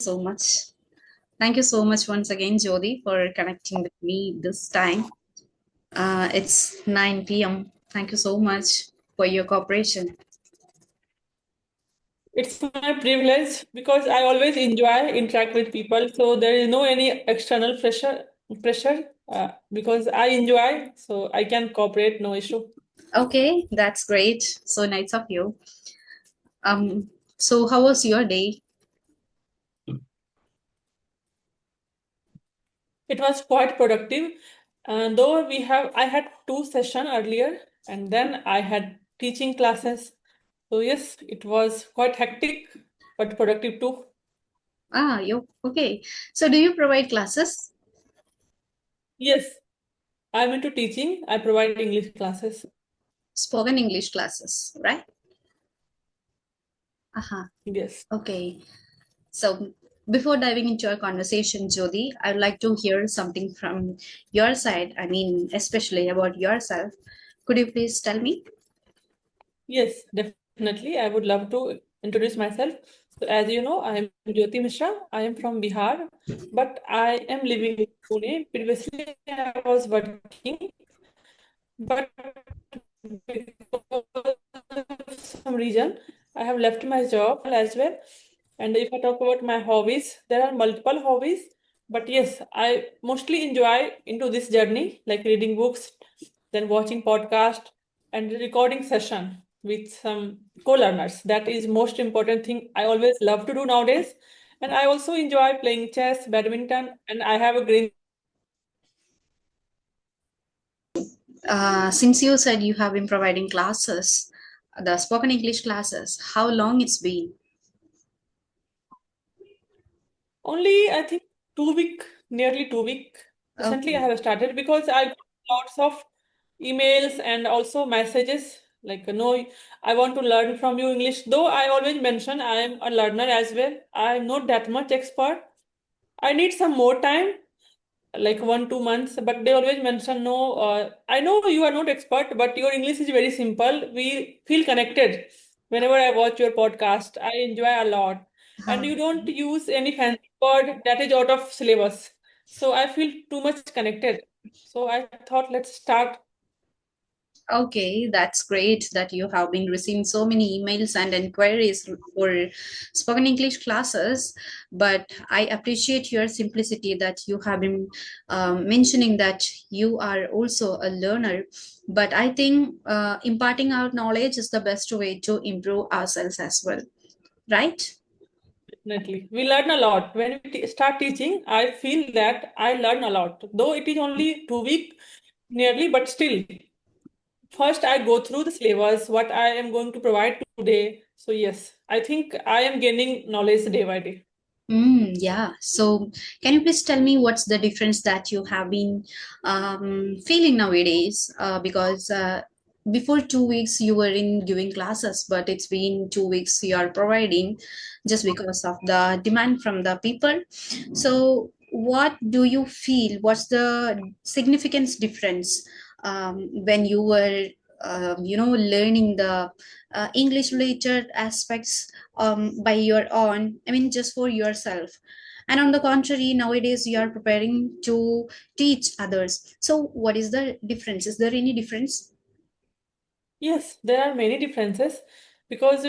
So much. Thank you so much once again, Jyoti, for connecting with me this time. It's 9 p.m. Thank you so much for your cooperation. It's my privilege because I always enjoy interact with people. So there is no any external pressure because I enjoy, so I can cooperate, no issue. Okay, that's great. So nice of you. So how was your day? It was quite productive. Though I had two session earlier, and then I had teaching classes. So yes, it was quite hectic, but productive too. You okay? So do you provide classes? Yes, I'm into teaching. I provide English classes. Spoken English classes, right? Uh-huh. Yes. Okay. So before diving into our conversation, Jyoti, I'd like to hear something from your side. I mean, especially about yourself. Could you please tell me? Yes, definitely. I would love to introduce myself. So, as you know, I am Jyoti Mishra. I am from Bihar, but I am living in Pune. Previously, I was working, but because of some reason, I have left my job as well. And if I talk about my hobbies, there are multiple hobbies. But yes, I mostly enjoy into this journey, like reading books, then watching podcast, and recording session with some co-learners. That is most important thing I always love to do nowadays. And I also enjoy playing chess, badminton, and I have a green. Since you said you have been providing classes, the spoken English classes, how long it's been? Only I think 2 week, nearly 2 week. Recently, I Okay. have started because I got lots of emails and also messages like, no, I want to learn from you English. Though I always mention I am a learner as well. I am not that much expert. I need some more time, like 1 2 months. But they always mention, no, I know you are not expert, but your English is very simple. We feel connected whenever I watch your podcast. I enjoy a lot, and you don't use any fancy word that is out of syllabus. So I feel too much connected. So I thought, let's start. Okay, that's great that you have been receiving so many emails and inquiries for spoken English classes. But I appreciate your simplicity that you have been mentioning that you are also a learner. But I think imparting our knowledge is the best way to improve ourselves as well, right? Definitely, we learn a lot when we start teaching. I feel that I learn a lot, though it is only 2 week nearly, but still. First, I go through the syllabus, what I am going to provide today. So, yes, I think I am gaining knowledge day by day. Yeah. So, can you please tell me what's the difference that you have been feeling nowadays? Because before 2 weeks you were in giving classes, but it's been 2 weeks you are providing just because of the demand from the people. So, what do you feel? What's the significance difference when you were, learning the English related aspects by your own, I mean, just for yourself. And on the contrary, nowadays you are preparing to teach others. So, what is the difference? Is there any difference? Yes, there are many differences because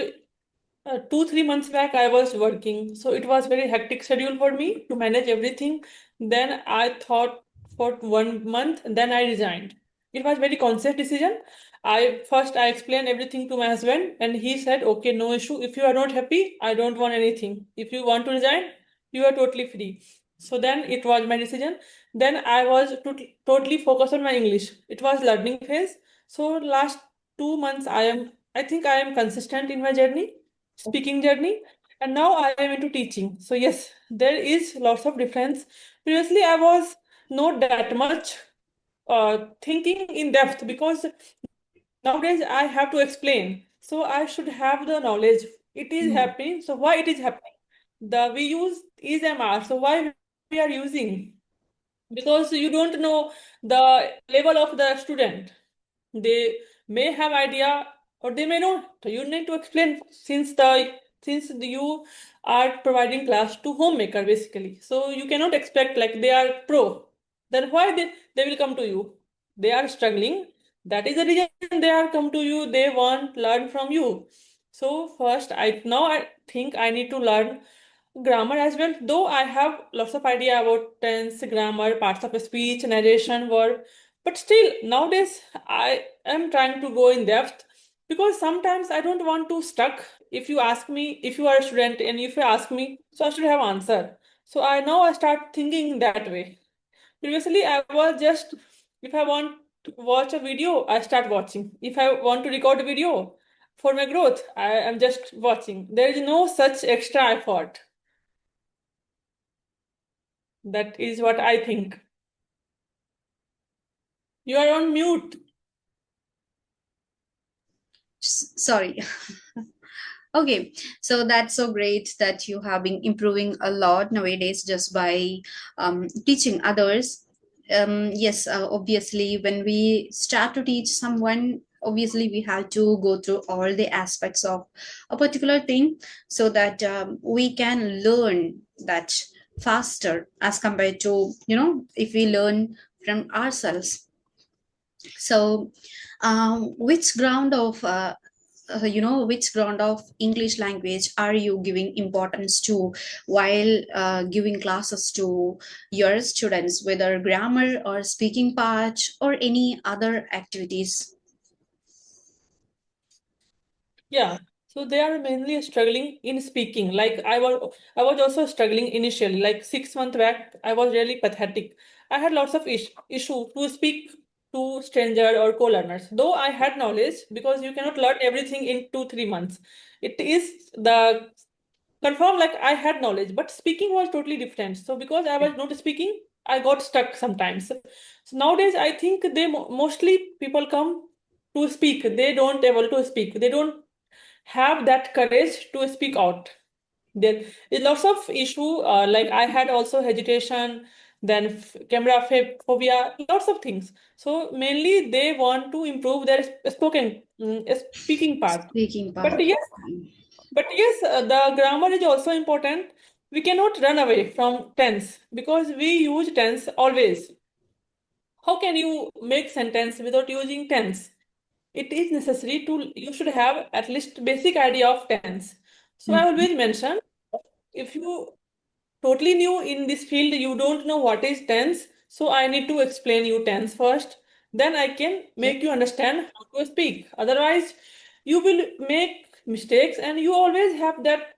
2 3 months back I was working, so it was very hectic schedule for me to manage everything. Then I thought for 1 month, then I resigned. It was very conscious decision. I explained everything to my husband, and he said, "Okay, no issue. If you are not happy, I don't want anything. If you want to resign, you are totally free." So then it was my decision. Then I was totally focused on my English. It was learning phase. So last 2 months I think I am consistent in my journey, speaking journey, and now I am into teaching. So yes, there is lots of difference. Previously I was not that much thinking in depth because nowadays I have to explain, so I should have the knowledge. It is Hmm. happening, so why it is happening? The we use is MR, so why we are using? Because you don't know the level of the student. They may have idea or they may not. You need to explain since the since you are providing class to homemaker basically. So you cannot expect like they are pro. Then why they will come to you? They are struggling. That is the reason they are come to you. They want learn from you. So first, I think I need to learn grammar as well. Though I have lots of idea about tense, grammar, parts of a speech, narration, verb, but still nowadays I am trying to go in depth because sometimes I don't want to stuck. If you ask me, if you are a student and if you ask me, so I should have answer. So I start thinking that way. Previously, I was just, if I want to watch a video, I start watching. If I want to record a video for my growth, I am just watching. There is no such extra effort. That is what I think. You are on mute. Sorry. Okay, so that's so great that you have been improving a lot nowadays just by teaching others. Yes, obviously, when we start to teach someone, obviously we have to go through all the aspects of a particular thing so that we can learn that faster as compared to, if we learn from ourselves. So, which ground of which ground of English language are you giving importance to while giving classes to your students, whether grammar or speaking part or any other activities? Yeah. So they are mainly struggling in speaking. Like I was also struggling initially. Like 6 months back, I was really pathetic. I had lots of issue to speak to stranger or co-learners. Though I had knowledge, because you cannot learn everything in 2 3 months. It is the confirm like I had knowledge, but speaking was totally different. So because I was not speaking, I got stuck sometimes. So nowadays, I think mostly people come to speak. They don't able to speak. They don't have that courage to speak out. There is lots of issue. Like I had also hesitation, then camera phobia, lots of things. So mainly they want to improve their speaking part. Speaking But part. yes, the grammar is also important. We cannot run away from tense because we use tense always. How can you make sentence without using tense? It is necessary to, you should have at least basic idea of tense. So I Mhm. always mention, if you totally new in this field, you don't know what is tense, so I need to explain you tense first, then I can Yep. make you understand how to speak. Otherwise, you will make mistakes and you always have that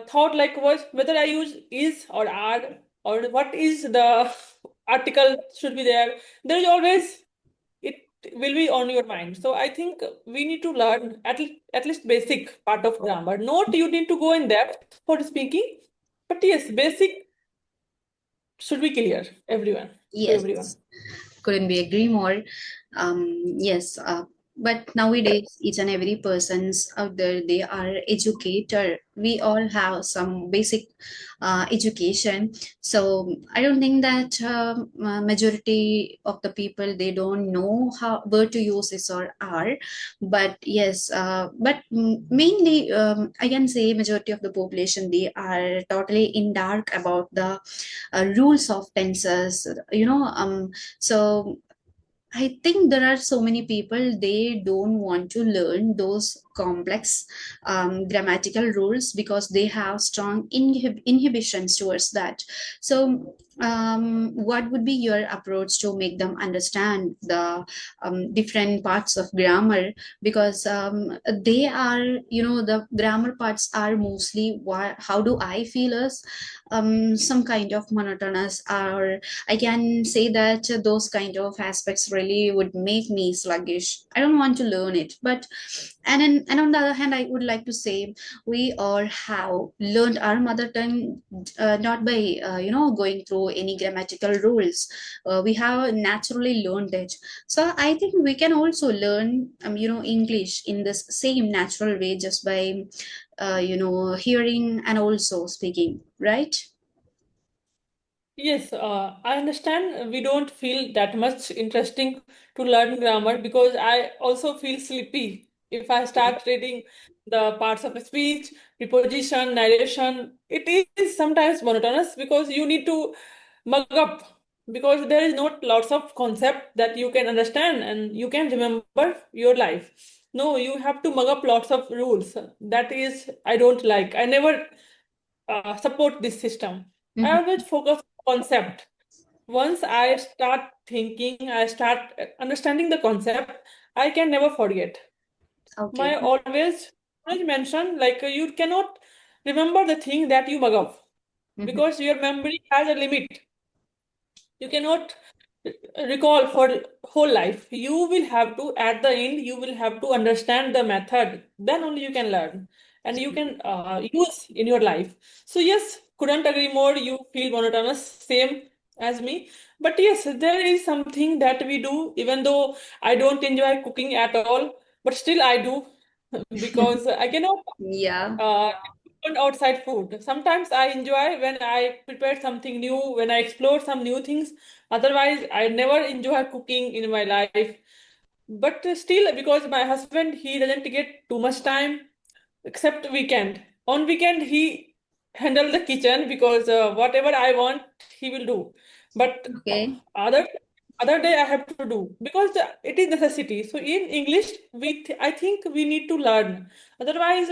thought like whether I use is or are or what is the article should be there. There is always, it will be on your mind. So I think we need to learn at least basic part of grammar. Not you need to go in depth for speaking, but yes, basic should be clear everyone to everyone. Yes. Couldn't be agree more. Yes, but nowadays each and every person's out there, they are educator. We all have some basic education, so I don't think that majority of the people, they don't know how where to use this or are. But yes, but mainly I can say majority of the population, they are totally in dark about the rules of tenses, so I think there are so many people, they don't want to learn those complex grammatical rules because they have strong inhibitions towards that. So, what would be your approach to make them understand the different parts of grammar? Because they are, the grammar parts are mostly how do I feel as some kind of monotonous, or I can say that those kind of aspects really would make me sluggish. I don't want to learn it. But and on the other hand, I would like to say we all have learned our mother tongue not by going through any grammatical rules. We have naturally learned it. So I think we can also learn English in this same natural way just by hearing and also speaking, right? Yes, I understand we don't feel that much interesting to learn grammar because I also feel sleepy if I start reading. the parts of speech, preposition, narration. It is sometimes monotonous because you need to mug up because there is not lots of concept that you can understand and you can remember your life. No, you have to mug up lots of rules. That is, I don't like. I never support this system. I Mhm. always focus on concept. Once I start thinking, I start understanding the concept, I can never forget. Okay. My always mention like you cannot remember the thing that you mug up Mhm. because your memory has a limit. You cannot recall for whole life. You will have to, at the end, you will have to understand the method. Then only you can learn and you can use in your life. So yes, couldn't agree more. You feel monotonous, same as me. But yes, there is something that we do, even though I don't enjoy cooking at all, but still I do because I cannot Yeah. uh, on outside food. Sometimes I enjoy when I prepare something new, when I explore some new things. Otherwise, I never enjoy cooking in my life. But still, because my husband, he doesn't get too much time except weekend. On weekend, he handle the kitchen because whatever I want, he will do. But Okay. other other day I have to do because it is necessity. So in English, I think we need to learn. Otherwise,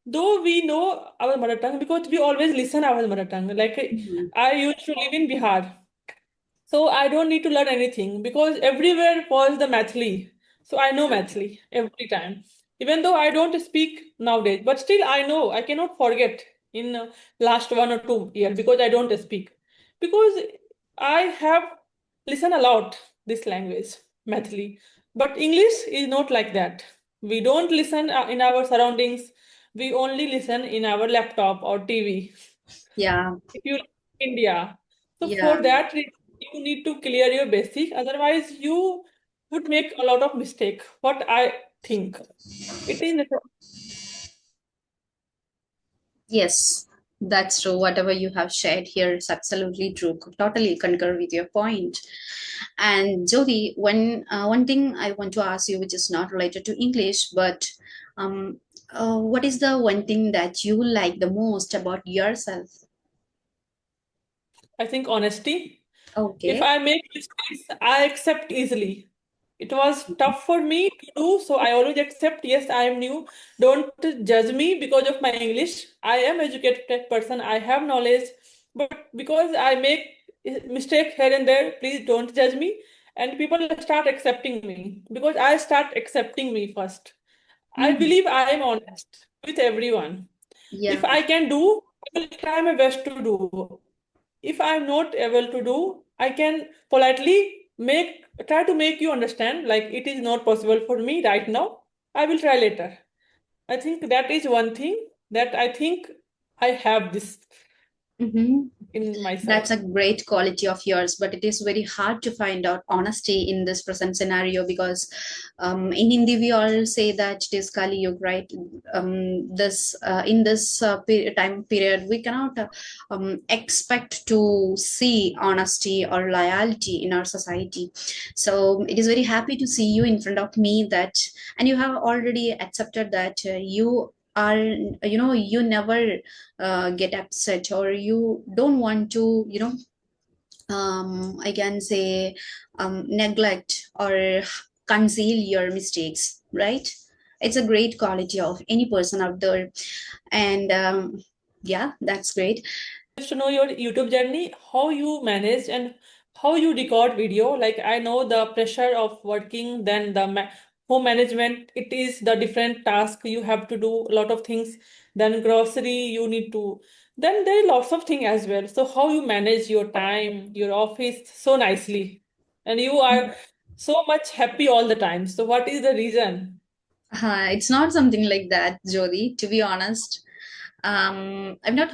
though we know our mother tongue because we always listen our mother tongue. Like Mhm. I used to live in Bihar. So I don't need to learn anything because everywhere was the Mathli. So I know Mathli every time. Even though I don't speak nowadays, but still I know I cannot forget in last 1 or 2 years because I don't speak. Because I have listened a lot this language, Mathli. But English is not like that. We don't listen in our surroundings. We only listen in our laptop or TV. Yeah. If you live in India. So Yeah. for that reason, you need to clear your basic. Otherwise, you would make a lot of mistake. What I think. It is Yes, that's true. Whatever you have shared here is absolutely true. Totally concur with your point. And Jyoti, one thing I want to ask you, which is not related to English, but um, what is the one thing that you like the most about yourself? I think honesty. If Okay. I make mistakes, I accept easily. It was tough for me to do, so I always accept, yes, I am new. Don't judge me because of my English. I am educated person, I have knowledge, but because I make mistake here and there, please don't judge me. And people start accepting me because I start accepting me first. I Mhm. believe I am honest with everyone. Yeah. If I can do, I will try my best to do. If I'm not able to do, I can politely try to make you understand like it is not possible for me right now. I will try later. I think that is one thing that I think I have this Mhm. in myself. That's a great quality of yours, but it is very hard to find out honesty in this present scenario because in Hindi we all say that it is Kali Yuga, right? This in this time period we cannot expect to see honesty or loyalty in our society. So it is very happy to see you in front of me that, and you have already accepted that you are, you never get upset or you don't want to, I can say, neglect or conceal your mistakes, right? It's a great quality of any person out there. And yeah, that's great. To know your YouTube journey, how you manage and how you record video. Like I know the pressure of working, then the home management, it is the different task you have to do a lot of things. Then grocery you need to. Then there are lots of things as well. So how you manage your time, your office so nicely, and you are so much happy all the time. So what is the reason? It's not something like that, Jodi, to be honest. I'm not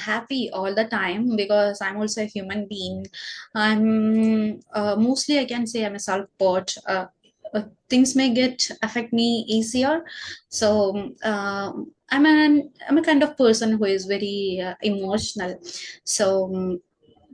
happy all the time because I'm also a human being. I'm mostly, I can say, I'm a self-taught. Things may get affect me easier, so I'm a kind of person who is very emotional. So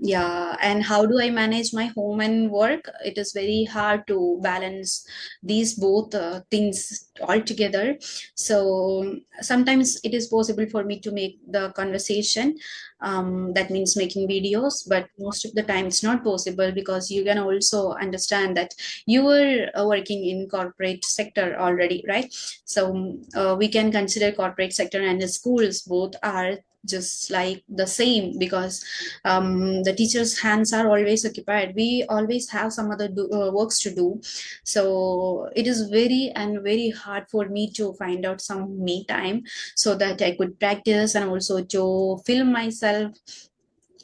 Yeah, and how do I manage my home and work? It is very hard to balance these both things all together. So sometimes it is possible for me to make the conversation. That means making videos, but most of the time it's not possible because you can also understand that you were working in corporate sector already, right? So we can consider corporate sector and the schools both are just like the same because the teacher's hands are always occupied. We always have some other works to do. So it is very and very hard for me to find out some me time so that I could practice and also to film myself.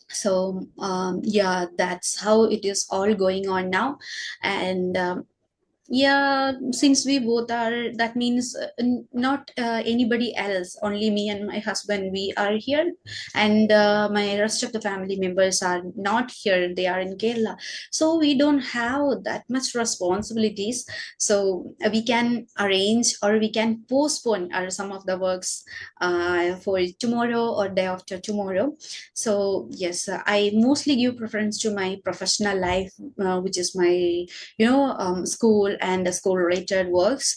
So yeah, that's how it is all going on now. And yeah, since we both are, that means not anybody else, only me and my husband, we are here. And my rest of the family members are not here, they are in Kerala. So we don't have that much responsibilities. So we can arrange or we can postpone some of the works for tomorrow or day after tomorrow. So yes, I mostly give preference to my professional life, which is my school and the school related works.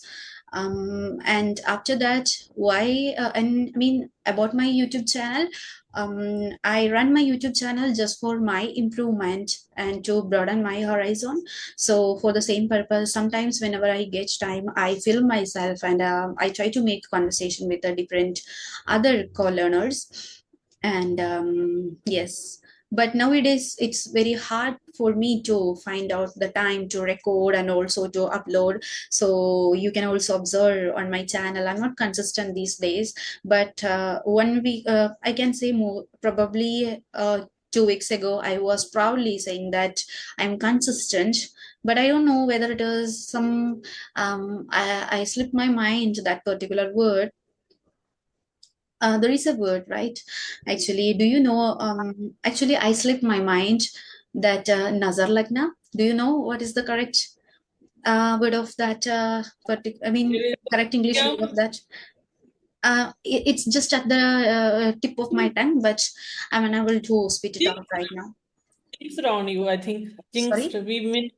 And after that, why and I mean about my YouTube channel, I run my YouTube channel just for my improvement and to broaden my horizon. So for the same purpose, sometimes whenever I get time, I film myself and I try to make conversation with the different other co-learners. And yes, but nowadays it's very hard for me to find out the time to record and also to upload. So you can also observe on my channel I'm not consistent these days, but 1 week, I can say more probably 2 weeks ago I was proudly saying that I'm consistent. But I don't know whether it is some I slipped my mind that particular word. There is a word, right? Actually, do you know? Actually, I slipped my mind that Nazar Lagna. Do you know what is the correct word of that? I mean, There is correct English yeah, word of that. It's just at the tip of my tongue, but I'm unable to spit it out right now. jinxed on you, I think. Jinxed. Sorry.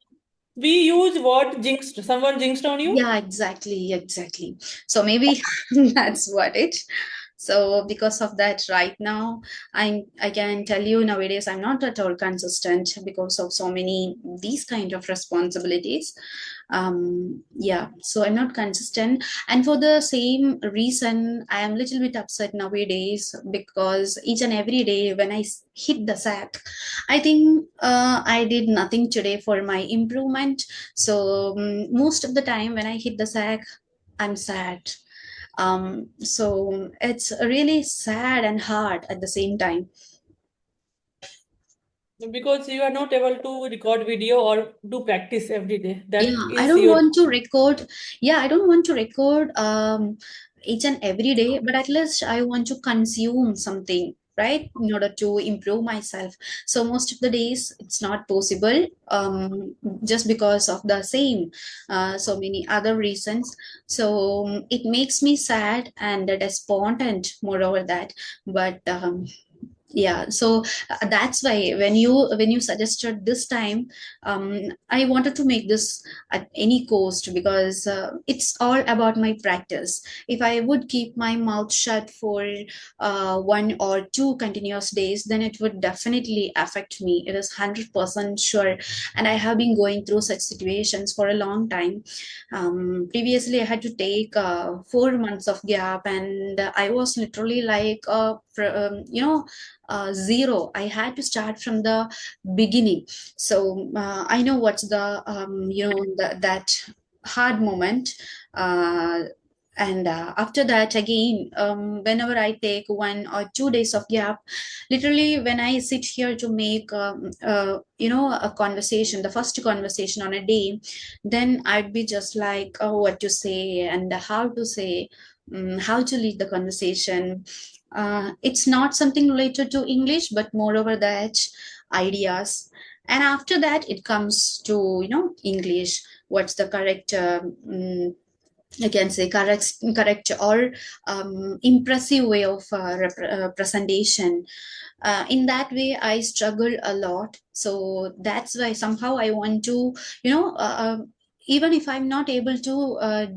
We use word jinxed. Someone jinxed on you? Yeah, exactly, exactly. So maybe that's what it. So because of that, right now, I can tell you nowadays I'm not at all consistent because of so many these kind of responsibilities. Yeah, so I'm not consistent, and for the same reason, I am a little bit upset nowadays because each and every day when I hit the sack, I think I did nothing today for my improvement. So most of the time when I hit the sack, I'm sad. So it's really sad and hard at the same time. Because you are not able to record video or do practice every day. Yeah, That I is don't your. want to record. Yeah, I don't want to record each and every day, but at least I want to consume something, right, in order to improve myself. So most of the days it's not possible, just because of the same, so many other reasons. So it makes me sad and despondent, moreover that. But yeah, so that's why when you suggested this time, I wanted to make this at any cost because it's all about my practice. If I would keep my mouth shut for 1 or 2 continuous days, then it would definitely affect me. It is 100% sure, and I have been going through such situations for a long time. Previously I had to take 4 months of gap, and I was literally like zero. I had to start from the beginning. So I know what's the that hard moment. Uh, and after that again, whenever I take 1 or 2 days of gap, literally when I sit here to make a conversation, the first conversation on a day, then I'd be just like, oh, what to say and how to say, how to lead the conversation. It's not something related to English, but moreover that ideas. And after that, it comes to English. What's the correct? I can say correct or impressive way of presentation. In that way I struggle a lot, so that's why somehow I want to, you know uh, uh, even if I'm not able to I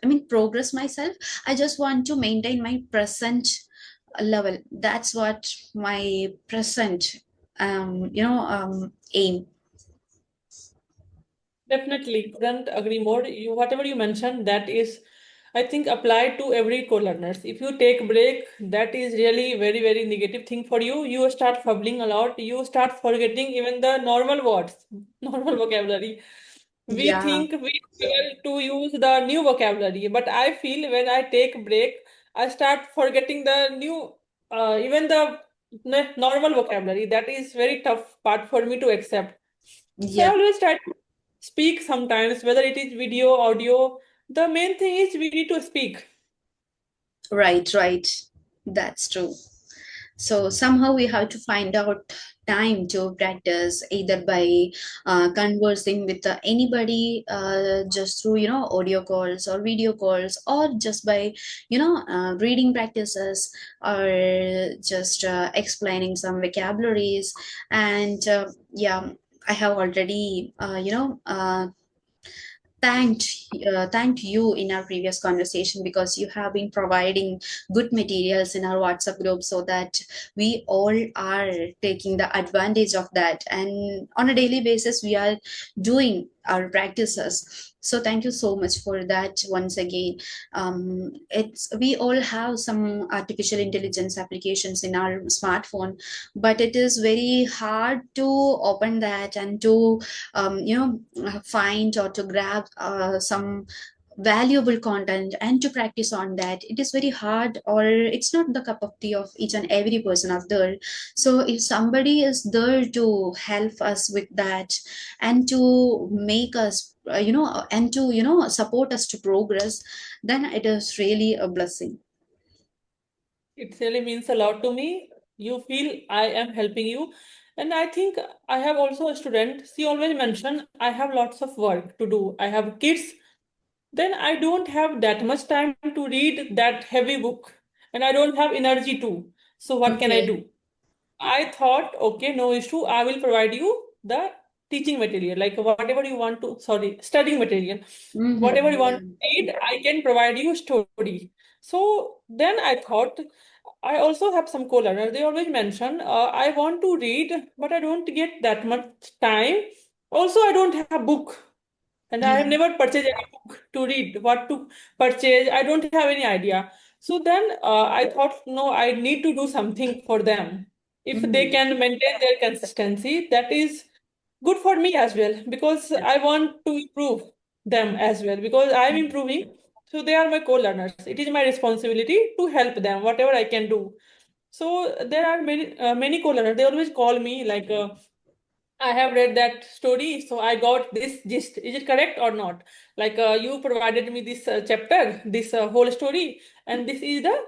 mean progress myself, I just want to maintain my present level. That's what my present aim. Definitely, couldn't agree more. Whatever you mentioned, that is, I think, applied to every co-learners. If you take break, that is really very, very negative thing for you. You start fumbling a lot. You start forgetting even the normal words, normal vocabulary. We Yeah, think we struggle to use the new vocabulary, but I feel when I take break, I start forgetting the new, even the normal vocabulary. That is very tough part for me to accept. So I yeah. always try to speak sometimes, whether it is video, audio. The main thing is we need to speak. Right, right. That's true. So somehow we have to find out time to practice, either by conversing with anybody, just through audio calls or video calls, or just by reading practices, or just explaining some vocabularies. And yeah, I have already thanked you in our previous conversation, because you have been providing good materials in our WhatsApp group, so that we all are taking the advantage of that, and on a daily basis we are doing our practices. So thank you so much for that once again. It's we all have some artificial intelligence applications in our smartphone, but it is very hard to open that and to find or to grab some valuable content and to practice on that. It is very hard, or it's not the cup of tea of each and every person out there. So if somebody is there to help us with that, and to make us and to support us to progress, then it is really a blessing. It really means a lot to me. You feel I am helping you. And I think I have also a student. She always mentioned I have lots of work to do. I have kids. Then I don't have that much time to read that heavy book. And I don't have energy to. So what can I Okay. do? I thought, okay, no issue. I will provide you the teaching material, like whatever you want to, sorry, studying material. Whatever Mm-hmm. you Yeah. want to read, I can provide you story. So then I thought, I also have some co-learners. They always mention, I want to read, but I don't get that much time. Also, I don't have book, and I have Mm-hmm. never purchased any book to read. What to purchase, I don't have any idea. So then I thought, no, I need to do something for them. If they Mm-hmm. can maintain their consistency, that is good for me as well, because I want to improve them as well, because I'm improving. So they are my co-learners. It is my responsibility to help them, whatever I can do. So there are many co-learners. They always call me like, I have read that story, so I got this gist. Is it correct or not? Like you provided me this chapter, this whole story, and this is the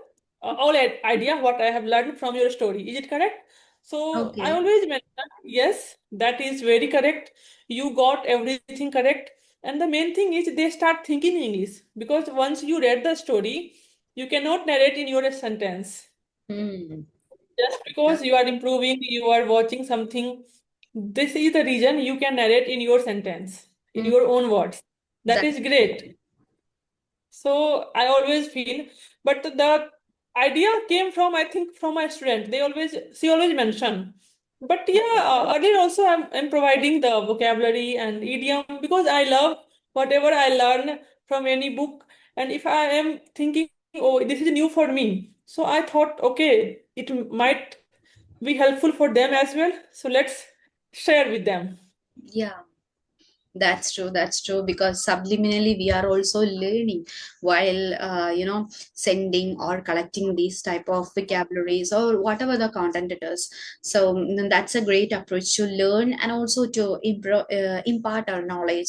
idea what I have learned from your story. Is it correct? So I Okay. always mention, yes, that is very correct. You got everything correct. And the main thing is they start thinking English, because once you read the story, you cannot narrate in your sentence. Mm. Just Yeah. because you are improving, you are watching something, this is the reason you can narrate in your sentence, in Mm. your own words. That That's is great. So I always feel, but the idea came from, I think, from my student. She always mention. But yeah, earlier also I'm providing the vocabulary and idiom, because I love whatever I learn from any book. And if I am thinking, oh, this is new for me. So I thought, okay, it might be helpful for them as well. So let's share with them. yeah. That's true. That's true. Because subliminally, we are also learning while sending or collecting these type of vocabularies or whatever the content it is. So that's a great approach to learn and also to impart our knowledge.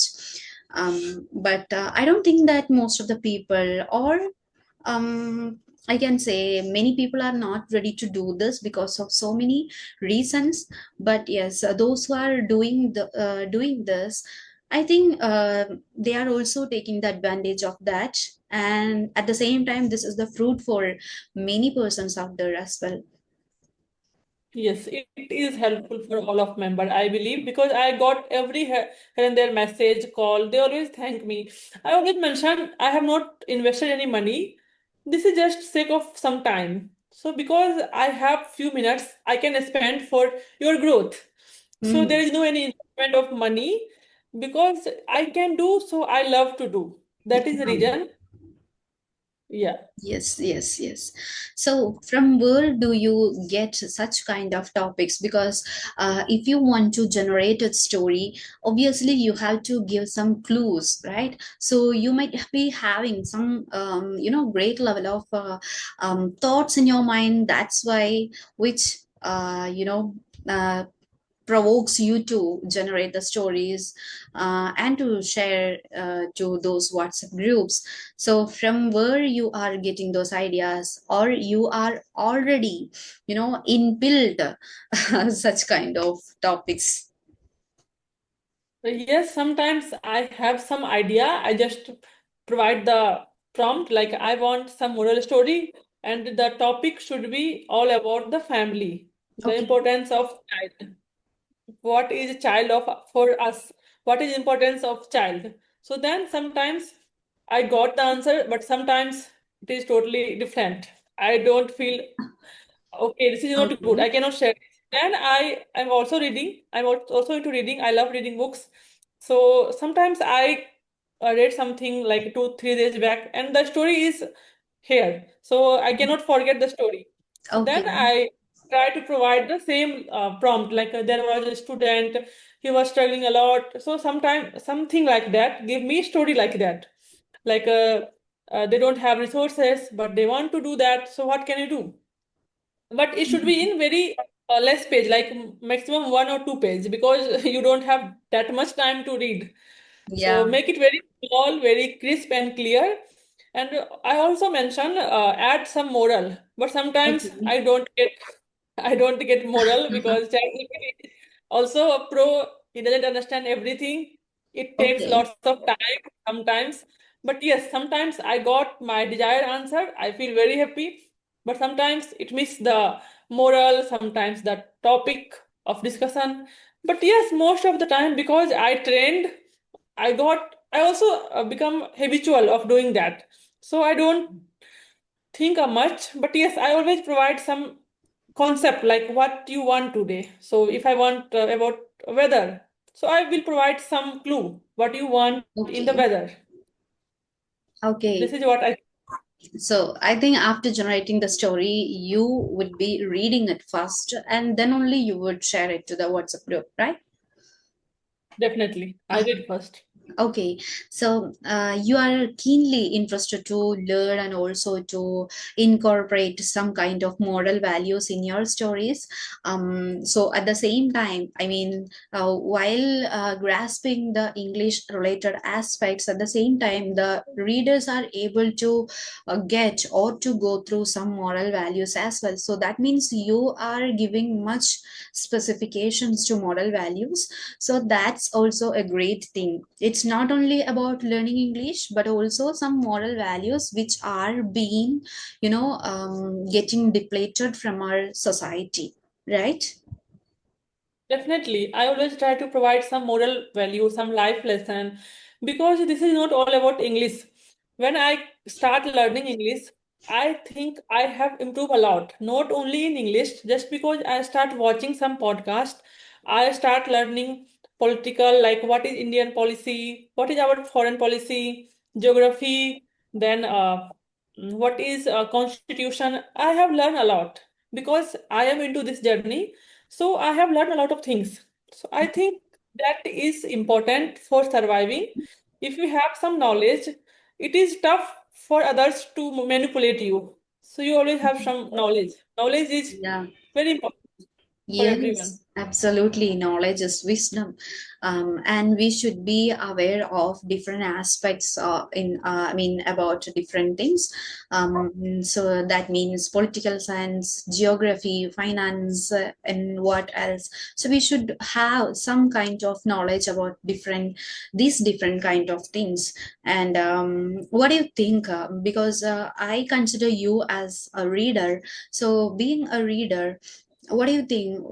But I don't think that most of the people, or I can say many people, are not ready to do this because of so many reasons. But yes, those who are doing this, I think they are also taking the advantage of that. And at the same time, this is the fruit for many persons out there as well. Yes, it is helpful for all of member, I believe, because I got every here and there message, call. They always thank me. I always mention I have not invested any money. This is just sake of some time. So because I have few minutes, I can spend for your growth. So there Mm. is no any investment of money because I can do so I love to do. That is the Um, reason. Yeah. Yes, yes, yes. So, from where do you get such kind of topics? Because if you want to generate a story, obviously you have to give some clues, right? So, you might be having some, great level of thoughts in your mind. That's why, which, provokes you to generate the stories and to share to those WhatsApp groups. So from where you are getting those ideas, or you are already, inbuilt such kind of topics. Yes, sometimes I have some idea. I just provide the prompt, like I want some moral story, and the topic should be all about the family, the Okay. importance of child. What is child of for us? What is importance of child? So then sometimes I got the answer, but sometimes it is totally different. I don't feel okay, this is not good. Okay. I cannot share. Then I am also reading. I'm also into reading. I love reading books. So sometimes I read something like 2, 3 days back, and the story is here. So I cannot forget the story. So then Okay. I try to provide the same prompt. Like there was a student, he was struggling a lot. So sometimes something like that. Give me story like that. Like they don't have resources, but they want to do that. So what can you do? But it should be in very less page, like maximum 1 or 2 page, because you don't have that much time to read. So Yeah. make it very small, very crisp and clear. And I also mention add some moral, but sometimes Okay. I don't get moral because ChatGPT is also a pro. He doesn't understand everything. It takes Okay. lots of time sometimes. But yes, sometimes I got my desired answer. I feel very happy. But sometimes it misses the moral, sometimes the topic of discussion. But yes, most of the time, because I trained, I also become habitual of doing that. So I don't think much, but yes, I always provide some concept like what you want today. So if I want about weather, so I will provide some clue what you want in the Okay. weather. This Okay. is what I So I think after generating the story, you would be reading it first, and then only you would share it to the WhatsApp group, right? definitely I did first. Okay, so you are keenly interested to learn and also to incorporate some kind of moral values in your stories. So at the same time, I mean, while grasping the English related aspects, at the same time, the readers are able to get or to go through some moral values as well. So that means you are giving much specifications to moral values, so that's also a great thing. It's not only about learning English, but also some moral values which are being, getting depleted from our society, right? Definitely. I always try to provide some moral value, some life lesson, because this is not all about English. When I start learning English, I think I have improved a lot, not only in English, just because I start watching some podcast, I start learning political, like what is Indian policy, what is our foreign policy, geography, then what is constitution. I have learned a lot because I am into this journey, so I have learned a lot of things. So I think that is important for surviving. If you have some knowledge, it is tough for others to manipulate you. So you always have some knowledge. Knowledge is Yeah. very important for everyone. Yes, absolutely. Knowledge is wisdom, and we should be aware of different aspects. I mean, about different things. So that means political science, geography, finance, and what else. So we should have some kind of knowledge about these different kind of things. And what do you think? Because I consider you as a reader. So being a reader, what do you think?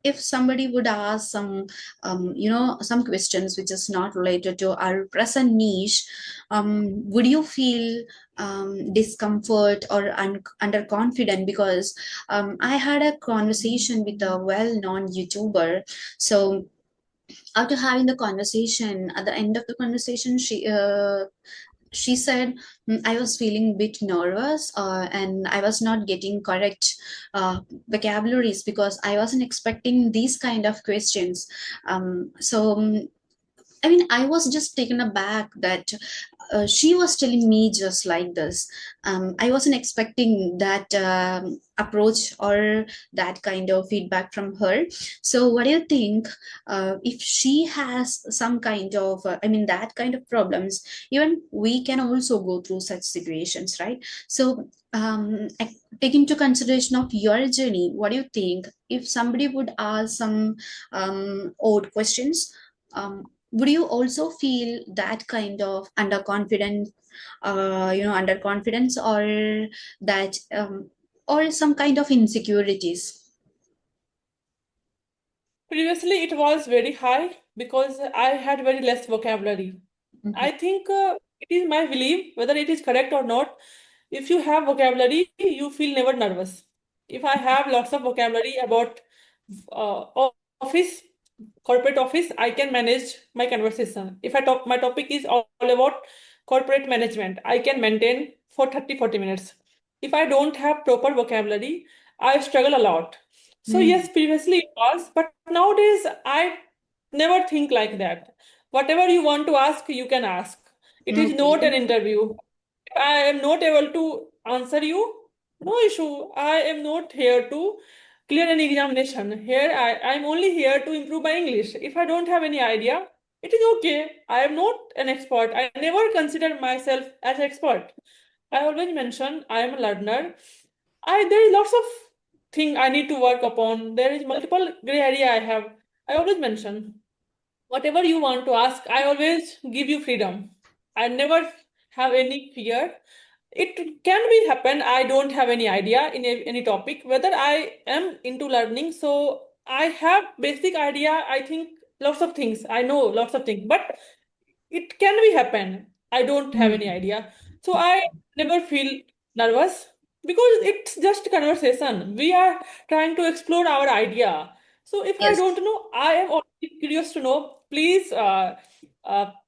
If somebody would ask some, some questions which is not related to our present niche, would you feel discomfort or underconfident? Because I had a conversation with a well-known YouTuber. So after having the conversation, at the end of the conversation, she said, I was feeling a bit nervous, and I was not getting correct vocabularies because I wasn't expecting these kind of questions. I mean, I was just taken aback that she was telling me just like this. I wasn't expecting that approach or that kind of feedback from her. So, what do you think? If she has some kind of, that kind of problems, even we can also go through such situations, right? So, take into consideration of your journey. What do you think? If somebody would ask some odd questions, would you also feel that kind of underconfidence, or that or some kind of insecurities? Previously, it was very high because I had very less vocabulary. Mhm. I think it is my belief, whether it is correct or not. If you have vocabulary, you feel never nervous. If I have lots of vocabulary about office, corporate office, I can manage my conversation. If my topic is all about corporate management, I can maintain for 30-40 minutes. If I don't have proper vocabulary, I struggle a lot. So Mm. yes, previously it was, but nowadays I never think like that. Whatever you want to ask, you can ask. It is not an Okay. interview. If I am not able to answer you, no issue. I am not here to clear an examination. Here I am only here to improve my English. If I don't have any idea, it is okay. I am not an expert. I never consider myself as an expert. I always mention I am a learner. There is lots of thing I need to work upon. There is multiple gray area I have. I always mention whatever you want to ask, I always give you freedom. I never have any fear. It can be happen. I don't have any idea in any topic whether I am into learning. So I have basic idea. I think lots of things. I know lots of things, but it can be happen. I don't have any Mm. idea. So I never feel nervous because it's just conversation. We are trying to explore our idea. So if I Yes. don't know, I am always curious to know. Please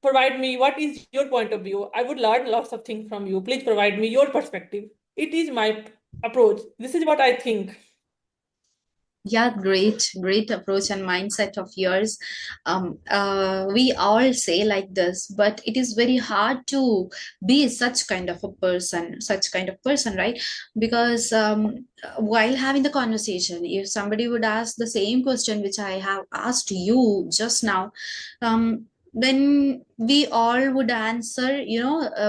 provide me what is your point of view. I would learn lots of things from you. Please provide me your perspective. It is my approach. This is what I think. Yeah, great approach and mindset of yours. We all say like this, but it is very hard to be such kind of person, right? Because while having the conversation, if somebody would ask the same question which I have asked you just now, then we all would answer,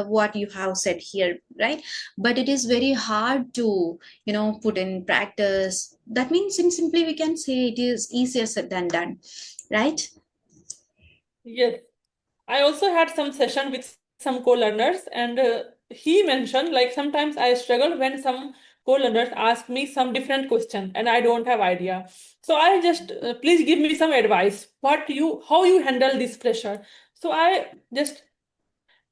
what you have said here, right? But it is very hard to put in practice. That means simply we can say it is easier said than done, right? Yes. I also had some session with some co-learners, and he mentioned like sometimes I struggle when some co-learners ask me some different question and I don't have idea. So I just please give me some advice. How you handle this pressure? So I just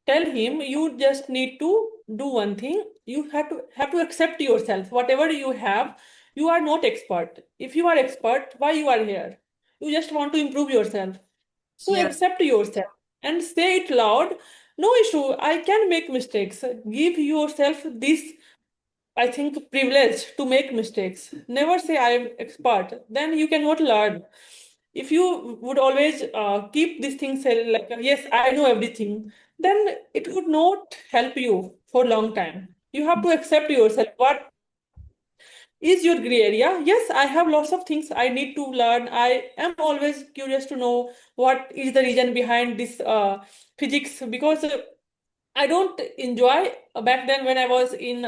tell him you just need to do one thing. You have to accept yourself. Whatever you have, you are not expert. If you are expert, why you are here? You just want to improve yourself. So Yeah. accept yourself and say it loud. No issue. I can make mistakes. Give yourself this, I think, privilege to make mistakes. Never say I am expert. Then you cannot learn. If you would always keep these things like yes, I know everything, then it would not help you for a long time. You have to accept yourself. What is your gray area? Yes, I have lots of things I need to learn. I am always curious to know what is the reason behind this physics because I don't enjoy back then when I was in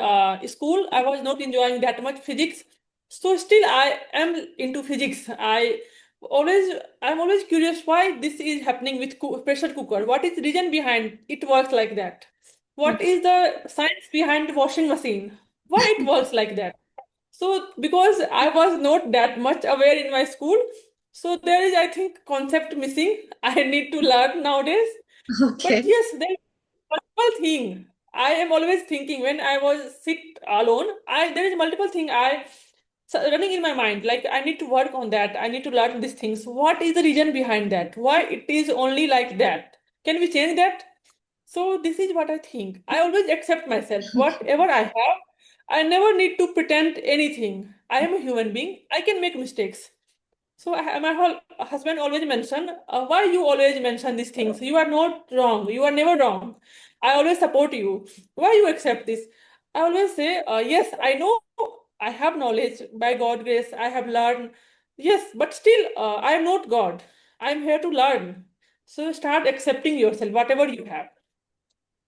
school. I was not enjoying that much physics. So still, I am into physics. I'm always curious why this is happening with pressure cooker. What is the reason behind it works like that? What is the science behind the washing machine? Why it works like that? So because I was not that much aware in my school, so there is, I think, concept missing. I need to learn nowadays. But Okay. yes, there is multiple thing. I am always thinking when I was sit alone. There is multiple thing running in my mind. Like I need to work on that. I need to learn these things. What is the reason behind that? Why it is only like that? Can we change that? So this is what I think. I always accept myself. Whatever I have, I never need to pretend anything. I am a human being. I can make mistakes. So my whole husband always mention, why you always mention these things? You are not wrong. You are never wrong. I always support you. Why you accept this? I always say, yes, I know I have knowledge by God grace. I have learned. Yes, but still, I am not God. I am here to learn. So start accepting yourself, whatever you have.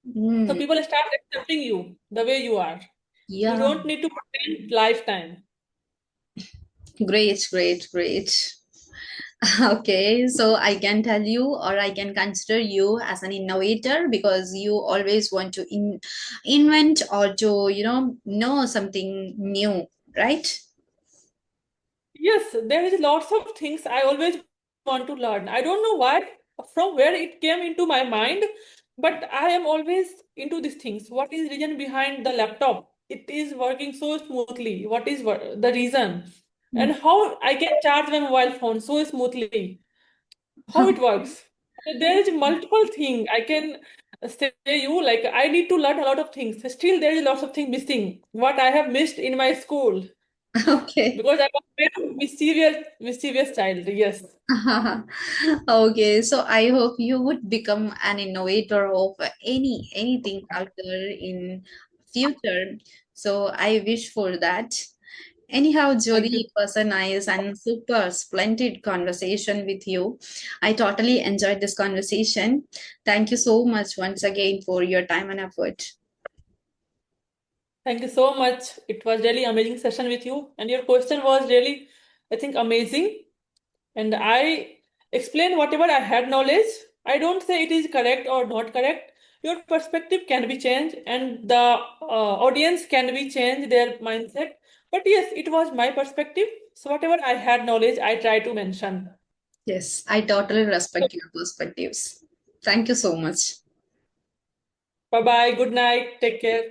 So Mm, people start accepting you the way you are. You yeah. don't need to pretend lifetime. Great, great, great. Okay, so I can tell you, or I can consider you as an innovator because you always want to invent or to, know something new, right? Yes, there is lots of things I always want to learn. I don't know why, from where it came into my mind, but I am always into these things. What is reason behind the laptop? It is working so smoothly. What is the reason? And how I can charge my mobile phone so smoothly? How it works? There is multiple thing I can say you like I need to learn a lot of things. Still, there is lots of things missing. What I have missed in my school Okay. because I was very mischievous child. Yes. Okay, so I hope you would become an innovator of anything out there in future. So I wish for that. Anyhow, Thank you. Jyoti, it was a nice and super splendid conversation with you. I totally enjoyed this conversation. Thank you so much once again for your time and effort. Thank you so much. It was really amazing session with you, and your question was really, I think, amazing. And I explain whatever I had knowledge. I don't say it is correct or not correct. Your perspective can be changed, and the audience can be changed their mindset. But yes, it was my perspective. So whatever I had knowledge, I try to mention. Yes, I totally respect your perspectives. Thank you so much. Bye bye. Good night. Take care.